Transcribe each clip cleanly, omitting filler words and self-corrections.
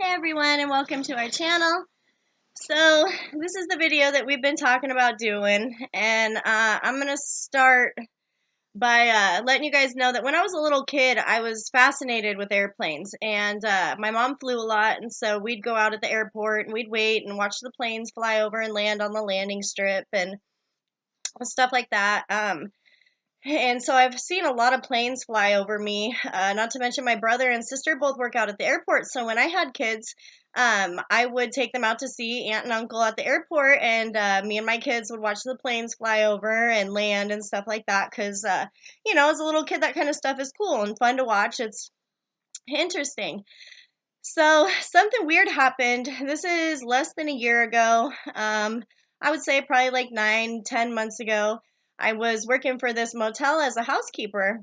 Hey everyone, and welcome to our channel. So this is the video that we've been talking about doing, and I'm gonna start by letting you guys know that when I was a little kid, I was fascinated with airplanes, and my mom flew a lot, and so we'd go out at the airport and we'd wait and watch the planes fly over and land on the landing strip and stuff like that. And so I've seen a lot of planes fly over me, not to mention my brother and sister both work out at the airport. So when I had kids, I would take them out to see aunt and uncle at the airport, and me and my kids would watch the planes fly over and land and stuff like that. Because, as a little kid, that kind of stuff is cool and fun to watch. It's interesting. So something weird happened. This is less than a year ago. I would say probably like 9, 10 months ago. I was working for this motel as a housekeeper,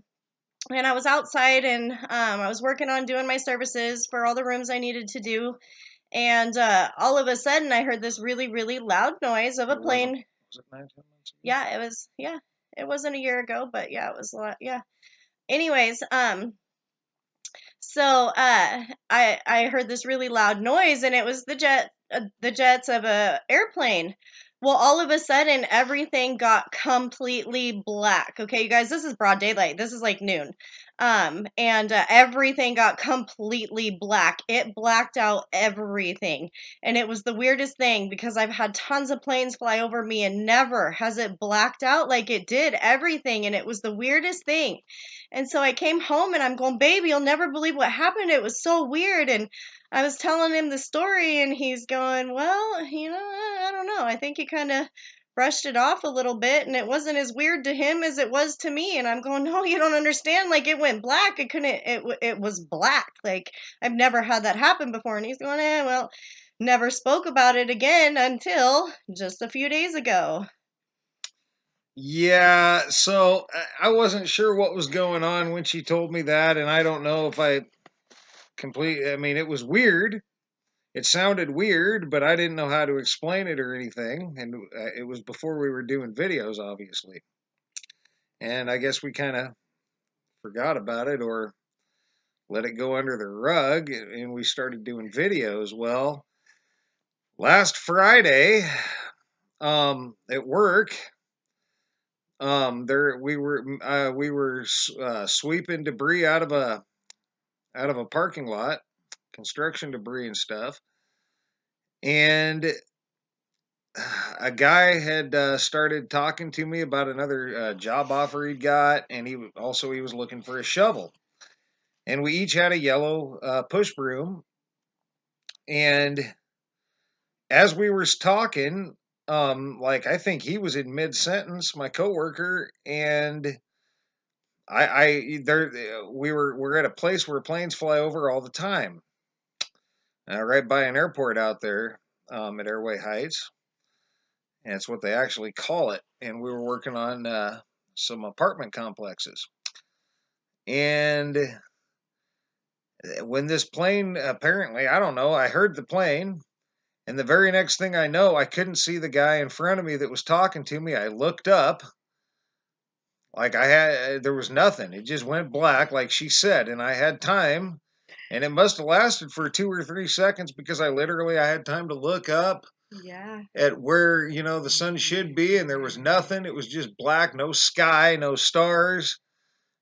and I was outside and I was working on doing my services for all the rooms I needed to do. And all of a sudden, I heard this really, really loud noise of a plane. Was it 9, 10 months ago? Yeah, it was. Yeah, it wasn't a year ago, but yeah, it was a lot. Yeah. Anyways, so I heard this really loud noise, and it was the jets of a airplane. Well, all of a sudden, everything got completely black. Okay, you guys, this is broad daylight. This is like noon. And everything got completely black. It blacked out everything. And it was the weirdest thing because I've had tons of planes fly over me and never has it blacked out like it did everything. And it was the weirdest thing. And so I came home and I'm going, baby, you'll never believe what happened. It was so weird. And I was telling him the story, and he's going, well, I don't know. I think he kind of brushed it off a little bit, and it wasn't as weird to him as it was to me. And I'm going, no, you don't understand. Like, it went black. It was black. Like, I've never had that happen before. And he's going, well, never spoke about it again until just a few days ago. Yeah, so I wasn't sure what was going on when she told me that, and I don't know if I mean, it was weird. It sounded weird, but I didn't know how to explain it or anything, and it was before we were doing videos, obviously. And I guess we kind of forgot about it or let it go under the rug, and we started doing videos. Well, last Friday, at work, there we were sweeping debris out of a parking lot, construction debris and stuff, and a guy had started talking to me about another job offer he'd got, and he was looking for a shovel, and we each had a yellow push broom, and as we were talking, like I think he was in mid sentence, my coworker, and we're at a place where planes fly over all the time, right by an airport out there, at Airway Heights, and it's what they actually call it. And we were working on some apartment complexes, and when this plane, apparently, I don't know, I heard the plane, and the very next thing I know, I couldn't see the guy in front of me that was talking to me. I looked up, like there was nothing. It just went black, like she said, and I had time, and it must have lasted for 2 or 3 seconds because I had time to look up Yeah. at where the sun should be, and there was nothing. It was just black, no sky, no stars,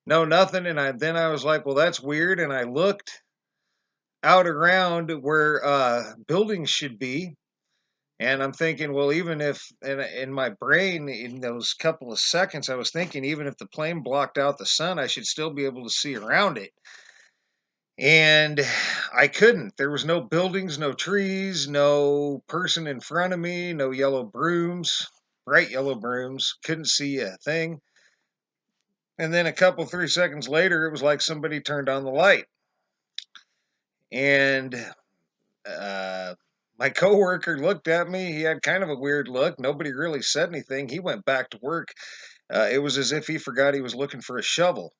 no nothing. And then I was like, well, that's weird. And I looked out around where buildings should be, and I'm thinking, well, even if in my brain in those couple of seconds, I was thinking, even if the plane blocked out the sun, I should still be able to see around it. And I couldn't. There was no buildings, no trees, no person in front of me, no yellow brooms, bright yellow brooms. Couldn't see a thing. And then a couple, 3 seconds later, it was like somebody turned on the light. And my coworker looked at me. He had kind of a weird look. Nobody really said anything. He went back to work. It was as if he forgot he was looking for a shovel.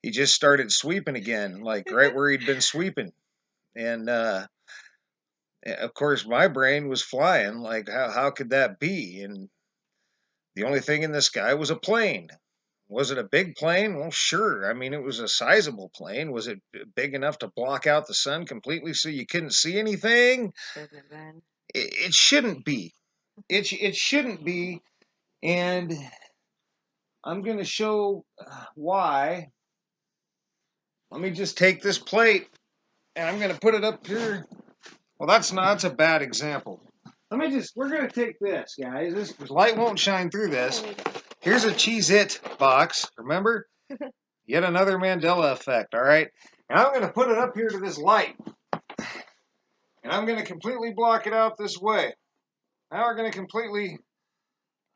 He just started sweeping again, like right where he'd been sweeping. And of course, my brain was flying. Like, how could that be? And the only thing in the sky was a plane. Was it a big plane? Well, sure. I mean, it was a sizable plane. Was it big enough to block out the sun completely so you couldn't see anything? Shouldn't have been. It shouldn't be. It shouldn't be. And I'm going to show why. Let me just take this plate and I'm going to put it up here. Well, that's a bad example. We're going to take this, guys. This light won't shine through this. Here's a Cheez-It box, remember? Yet another Mandela effect, all right? And I'm going to put it up here to this light. And I'm going to completely block it out this way. Now we're going to completely...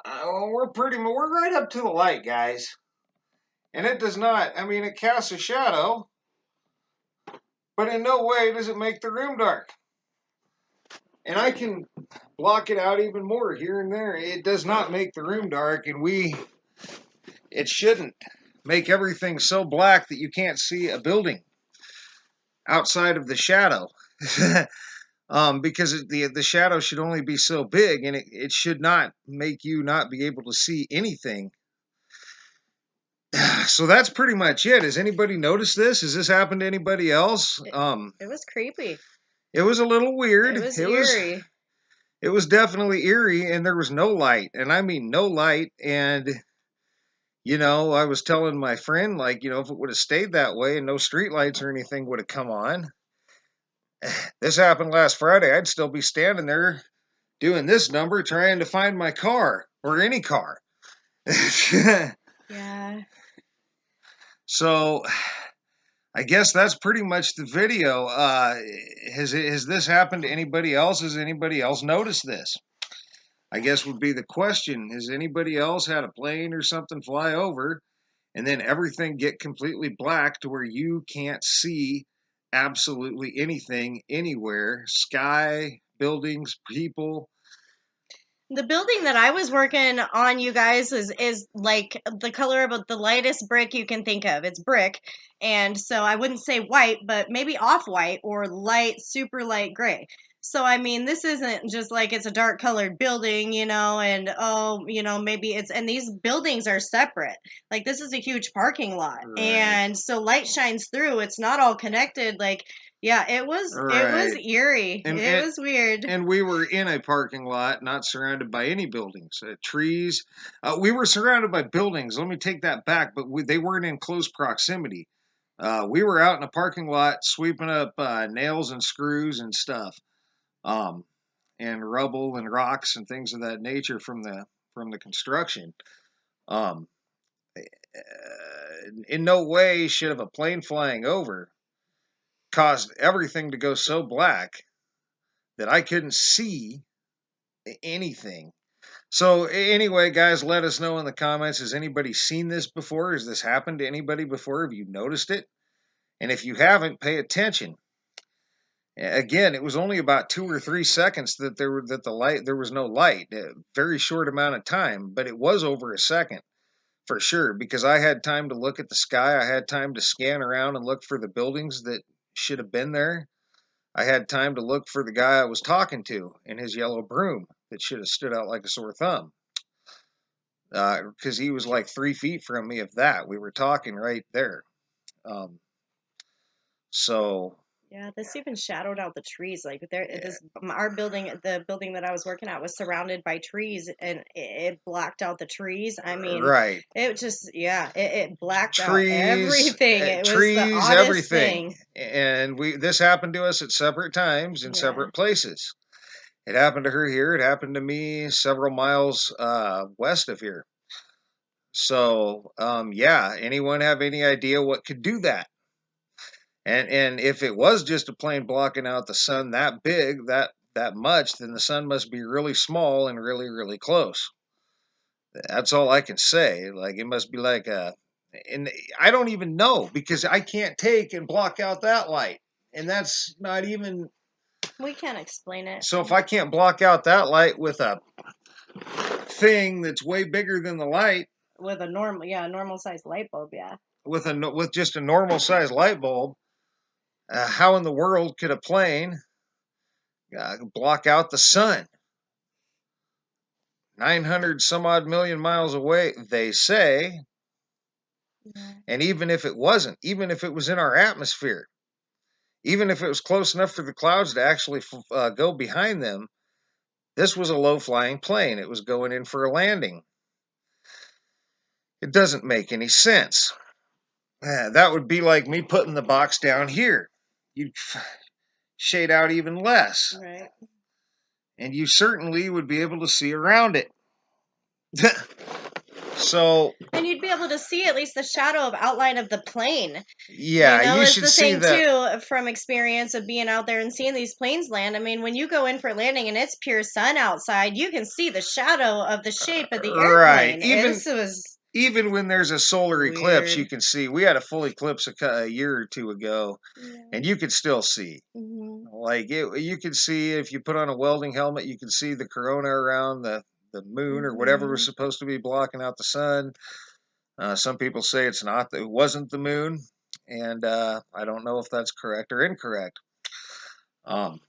we're right up to the light, guys. And it does not, I mean, it casts a shadow, but in no way does it make the room dark. And I can block it out even more here and there. It does not make the room dark, and it shouldn't make everything so black that you can't see a building outside of the shadow. Because the shadow should only be so big, and it should not make you not be able to see anything. So that's pretty much it. Has anybody noticed this? Has this happened to anybody else? It was creepy. It was a little weird. It was eerie. It was definitely eerie, and there was no light, and I mean no light. And I was telling my friend, like, if it would have stayed that way and no street lights or anything would have come on, this happened last Friday, I'd still be standing there doing this number trying to find my car or any car. Yeah. So I guess that's pretty much the video. Has this happened to anybody else? Has anybody else noticed this? I guess would be the question. Has anybody else had a plane or something fly over and then everything get completely black to where you can't see absolutely anything anywhere? Sky, buildings, people. The building that I was working on, you guys, is like the color of the lightest brick you can think of. It's brick. And so I wouldn't say white, but maybe off-white or light, super light gray. So, I mean, this isn't just like it's a dark colored building, and maybe and these buildings are separate. Like, this is a huge parking lot. Right. And so light shines through. It's not all connected. Like, yeah, it was eerie. It was weird. And we were in a parking lot, not surrounded by any buildings, trees. We were surrounded by buildings. Let me take that back, but they weren't in close proximity. We were out in a parking lot sweeping up nails and screws and stuff, and rubble and rocks and things of that nature from the construction. Um, in no way should have a plane flying over caused everything to go so black that I couldn't see anything. So anyway, guys, let us know in the comments, has anybody seen this before? Has this happened to anybody before? Have you noticed it? And if you haven't, pay attention. Again, it was only about 2 or 3 seconds that there was no light. A very short amount of time, but it was over a second for sure, because I had time to look at the sky. I had time to scan around and look for the buildings that should have been there. I had time to look for the guy I was talking to in his yellow broom that should have stood out like a sore thumb. Because he was like 3 feet from me, if that. We were talking right there. So yeah, this even shadowed out the trees. Like our building, the building that I was working at, was surrounded by trees, and it blocked out the trees. I mean, right. It just, it blacked out everything. It trees, was the oddest everything. thing. And this happened to us at separate times in separate places. It happened to her here. It happened to me several miles west of here. So, anyone have any idea what could do that? And if it was just a plane blocking out the sun that big, that much, then the sun must be really small and really, really close. That's all I can say. Like, it must be like and I don't even know, because I can't take and block out that light. And that's not even... We can't explain it. So if I can't block out that light with a thing that's way bigger than the light, with a normal sized light bulb, with just a normal sized light bulb, how in the world could a plane block out the sun? 900 some odd million miles away, they say. Yeah. And even if it wasn't, even if it was in our atmosphere, even if it was close enough for the clouds to actually go behind them, this was a low-flying plane. It was going in for a landing. It doesn't make any sense. That would be like me putting the box down here. You'd shade out even less. Right. And you certainly would be able to see around it. So, and you'd be able to see at least the shadow of outline of the plane. yeah, you It's should the see thing that. too from experience of being out there and seeing these planes land. I mean, when you go in for landing and it's pure sun outside, you can see the shadow of the shape of the Right. airplane. This was Even when there's a solar eclipse, weird. you can see. We had a full eclipse a year or two ago, Yeah. and you could still see. Hmm. Like you could see if you put on a welding helmet, you could see the corona around the moon or whatever was supposed to be blocking out the sun. Some people say it's not. It wasn't the moon, and I don't know if that's correct or incorrect. Um,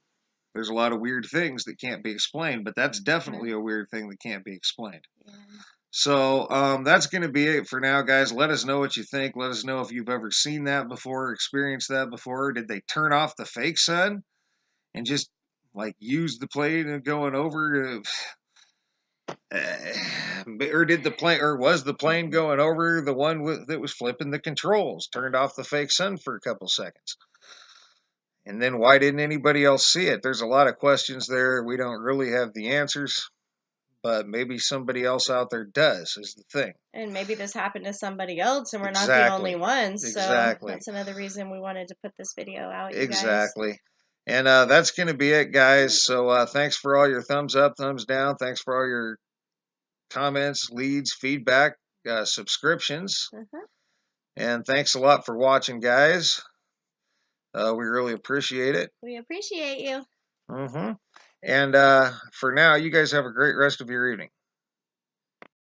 there's a lot of weird things that can't be explained, but that's definitely a weird thing that can't be explained. Yeah. So that's going to be it for now, guys. Let us know what you think. Let us know if you've ever seen that before, experienced that before. Did they turn off the fake sun and just like use the plane and going over? Or did the plane, or was the plane going over the one that was flipping the controls? Turned off the fake sun for a couple seconds. And then why didn't anybody else see it? There's a lot of questions there. We don't really have the answers, but maybe somebody else out there does, is the thing. And maybe this happened to somebody else and we're not the only Exactly. ones. So Exactly. that's another reason we wanted to put this video out, you guys. Exactly. And that's going to be it, guys. So thanks for all your thumbs up, thumbs down. Thanks for all your comments, leads, feedback, subscriptions. And thanks a lot for watching, guys. We really appreciate it. We appreciate you. And for now, you guys have a great rest of your evening.